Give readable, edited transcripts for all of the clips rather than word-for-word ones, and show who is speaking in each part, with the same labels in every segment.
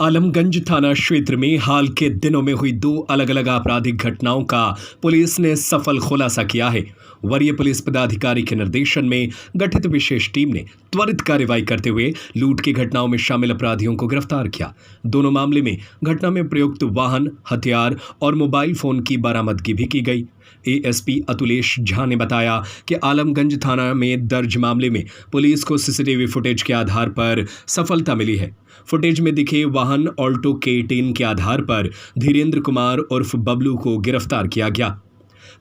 Speaker 1: आलमगंज थाना क्षेत्र में हाल के दिनों में हुई दो अलग अलग आपराधिक घटनाओं का पुलिस ने सफल खुलासा किया है। वरीय पुलिस पदाधिकारी के निर्देशन में गठित विशेष टीम ने त्वरित कार्रवाई करते हुए लूट की घटनाओं में शामिल अपराधियों को गिरफ्तार किया। दोनों मामले में घटना में प्रयुक्त वाहन, हथियार और मोबाइल फोन की बरामदगी भी की गई। एएसपी अतुलेश झा ने बताया कि आलमगंज थाना में दर्ज मामले में पुलिस को सीसीटीवी फुटेज के आधार पर सफलता मिली है। फुटेज में दिखे वाहन ऑल्टो K10 के आधार पर धीरेन्द्र कुमार उर्फ बबलू को गिरफ्तार किया गया।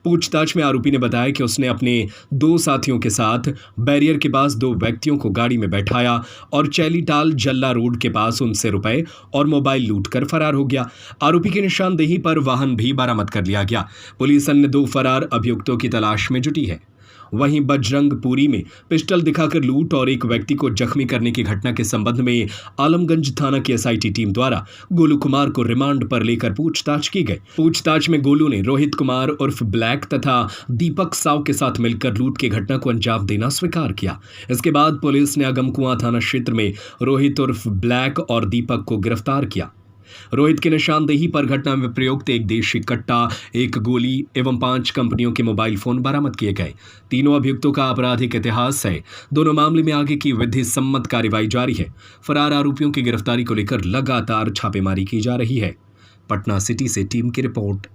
Speaker 1: पूछताछ में आरोपी ने बताया कि उसने अपने दो साथियों के साथ बैरियर के पास दो व्यक्तियों को गाड़ी में बैठाया और चैलीटाल जल्ला रोड के पास उनसे रुपए और मोबाइल लूट कर फरार हो गया। आरोपी की निशानदेही पर वाहन भी बरामद कर लिया गया। पुलिस अन्य दो फरार अभियुक्तों की तलाश में जुटी है। वहीं बजरंगपुरी में पिस्टल दिखाकर लूट और एक व्यक्ति को जख्मी करने की घटना के संबंध में आलमगंज थाना की एसआईटी टीम द्वारा गोलू कुमार को रिमांड पर लेकर पूछताछ की गई। पूछताछ में गोलू ने रोहित कुमार उर्फ ब्लैक तथा दीपक साव के साथ मिलकर लूट की घटना को अंजाम देना स्वीकार किया। इसके बाद पुलिस ने अगमकुआं थाना क्षेत्र में रोहित उर्फ ब्लैक और दीपक को गिरफ्तार किया। रोहित की निशानदेही पर घटना में प्रयुक्त एक देशी कट्टा, एक गोली एवं 5 कंपनियों के मोबाइल फोन बरामद किए गए। तीनों अभियुक्तों का आपराधिक इतिहास है। दोनों मामले में आगे की विधि सम्मत कार्रवाई जारी है। फरार आरोपियों की गिरफ्तारी को लेकर लगातार छापेमारी की जा रही है। पटना सिटी से टीम की रिपोर्ट।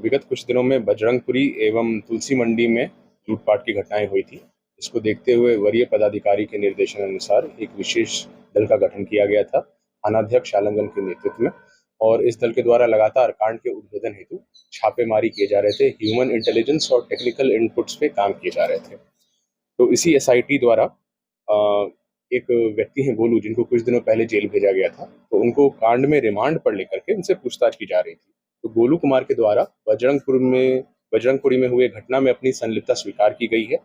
Speaker 2: विगत कुछ दिनों में बजरंगपुरी एवं तुलसी मंडी में लूटपाट की घटनाएं हुई थी। इसको देखते हुए वरीय पदाधिकारी के निर्देशन अनुसार एक विशेष दल का गठन किया गया था थानाध्यक्ष आलमगंज के नेतृत्व में, और इस दल के द्वारा लगातार कांड के उद्भेदन हेतु छापेमारी किए जा रहे थे। ह्यूमन इंटेलिजेंस और टेक्निकल इनपुट्स पे काम किए जा रहे थे। तो इसी एसआईटी द्वारा एक व्यक्ति हैं गोलू, जिनको कुछ दिनों पहले जेल भेजा गया था, तो उनको कांड में रिमांड पर लेकर के उनसे पूछताछ की जा रही थी। तो गोलू कुमार के द्वारा बजरंगपुरी में हुए घटना में अपनी संलिप्तता स्वीकार की गई है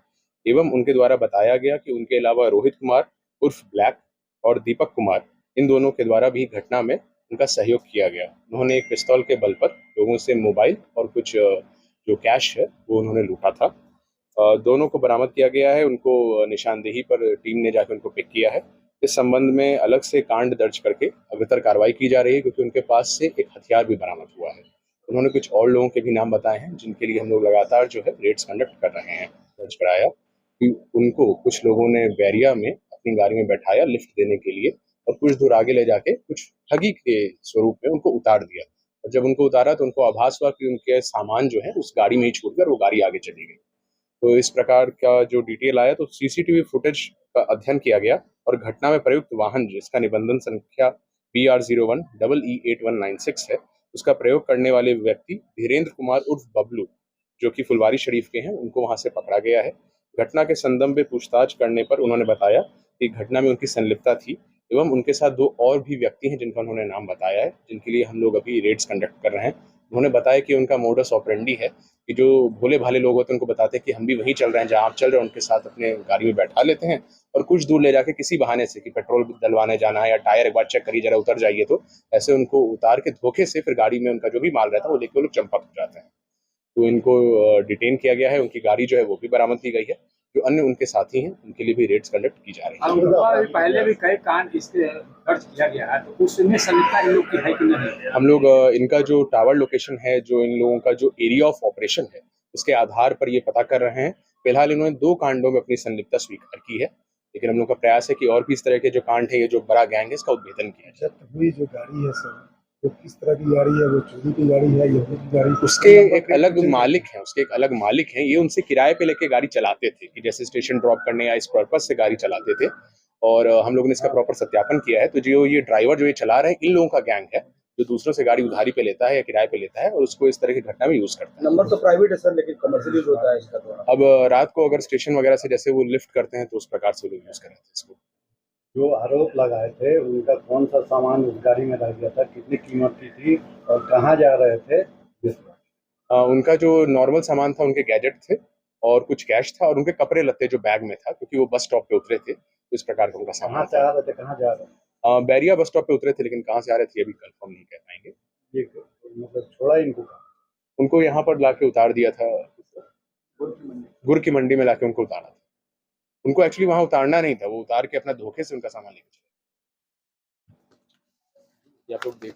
Speaker 2: एवं उनके द्वारा बताया गया कि उनके अलावा रोहित कुमार उर्फ ब्लैक और दीपक कुमार, इन दोनों के द्वारा भी घटना में उनका सहयोग किया गया। उन्होंने एक पिस्तौल के बल पर लोगों से मोबाइल और कुछ जो कैश है वो उन्होंने लूटा था। दोनों को बरामद किया गया है। उनको निशानदेही पर टीम ने जाकर उनको पिक किया है। इस संबंध में अलग से कांड दर्ज करके अग्रतर कार्रवाई की जा रही है, क्योंकि उनके पास से एक हथियार भी बरामद हुआ है। उन्होंने कुछ और लोगों के भी नाम बताए हैं, जिनके लिए हम लोग लगातार जो है रेड्स कंडक्ट कर रहे हैं। दर्ज कराया कि उनको कुछ लोगों ने बैरिया में अपनी गाड़ी में बैठाया लिफ्ट देने के लिए, और कुछ दूर आगे ले जाके कुछ ठगी के स्वरूप में उनको उतार दिया। और जब उनको उतारा तो उनको आभास हुआ कि उनके सामान जो है उस गाड़ी में ही छूट कर वो गाड़ी आगे चली गई। तो इस प्रकार का जो डिटेल आया, तो सीसीटीवी फुटेज का अध्ययन किया गया और घटना में प्रयुक्त वाहन, जिसका निबंधन संख्या BR01EE8196 है, उसका प्रयोग करने वाले व्यक्ति धीरेन्द्र कुमार उर्फ बबलू, जो कि फुलवारी शरीफ के हैं, उनको वहां से पकड़ा गया है। घटना के संदर्भ में पूछताछ करने पर उन्होंने बताया कि घटना में उनकी संलिप्तता थी एवं उनके साथ दो और भी व्यक्ति हैं जिनका उन्होंने नाम बताया है, जिनके लिए हम लोग अभी रेड्स कंडक्ट कर रहे हैं। उन्होंने बताया कि उनका मोडस ऑपरेंडी है कि जो भोले भाले लोग होते हैं उनको बताते हैं कि हम भी वहीं चल रहे हैं जहां आप चल रहे हैं, उनके साथ अपने गाड़ी में बैठा लेते हैं और कुछ दूर ले जाके किसी बहाने से कि पेट्रोल डलवाने जाना है या टायर एक बार चेक करिए जरा उतर जाइए, तो ऐसे उनको उतार के धोखे से फिर गाड़ी में उनका जो भी माल रहता है वो लेके वो लोग चंपत हो जाते हैं। तो इनको डिटेन किया गया है। उनकी गाड़ी जो है वो भी बरामद की गई है। जो अन्य उनके साथी हैं उनके लिए भी रेड्स कंडक्ट की जा रही है।
Speaker 3: पहले भी कई कांड इसके दर्ज किया गया है, तो उसमें संलिप्तता इन लोग की है कि नहीं?
Speaker 2: हम लोग इनका जो टावर लोकेशन है, जो इन लोगों का जो एरिया ऑफ ऑपरेशन है, उसके आधार पर ये पता कर रहे हैं। फिलहाल इन्होंने 2 कांडों में अपनी संलिप्तता स्वीकार की है, लेकिन हम लोग का प्रयास है कि और भी इस तरह के जो कांड है, ये जो बड़ा गैंग है, इसका उद्भेदन किया जाए।
Speaker 4: जब्त हुई जो गाड़ी है सर, वो किस तरह की गाड़ी है? वो चोरी की गाड़ी है, यहूदी की गाड़ी?
Speaker 2: उसके एक अलग मालिक हैं, ये उनसे किराए पे लेके गाड़ी चलाते थे कि जैसे स्टेशन ड्रॉप करने या इस पर्पस से गाड़ी चलाते थे, और हम लोगों ने इसका प्रॉपर सत्यापन किया है। तो जो ये ड्राइवर जो ये चला रहे हैं, इन लोगों का गैंग है जो दूसरों से गाड़ी उधारी पे लेता है या किराए पे लेता है और उसको इस तरह की घटना में यूज करता है।
Speaker 3: नंबर तो प्राइवेट है सर, लेकिन कमर्शियल यूज होता है इसका। तो
Speaker 2: अब रात को अगर स्टेशन वगैरह से जैसे वो लिफ्ट करते हैं, तो उस प्रकार से लोग यूज कर रहे थे इसको।
Speaker 4: जो आरोप लगाए थे उनका कौन सा सामान उस गाड़ी में रह गया था, कितनी कीमत की थी और कहाँ जा रहे थे?
Speaker 2: उनका जो नॉर्मल सामान था, उनके गैजेट थे और कुछ कैश था और उनके कपड़े लत्ते जो बैग में था, क्योंकि वो बस स्टॉप पे उतरे थे, तो इस प्रकार का उनका सामान
Speaker 4: कहाँ से आ रहे थे, कहाँ जा रहे थे?
Speaker 2: बैरिया बस स्टॉप पे उतरे थे, लेकिन कहाँ से आ रहे थे अभी कंफर्म नहीं कह पाएंगे।
Speaker 4: ये मतलब छोड़ा इनको कहाँ?
Speaker 2: उनको यहाँ पर लाके उतार दिया था, गुर की मंडी में लाके उनको उतारा था। उनको एक्चुअली वहां उतारना नहीं था, वो उतार के अपना धोखे से उनका सामान लेके चले। ये आप लोग देख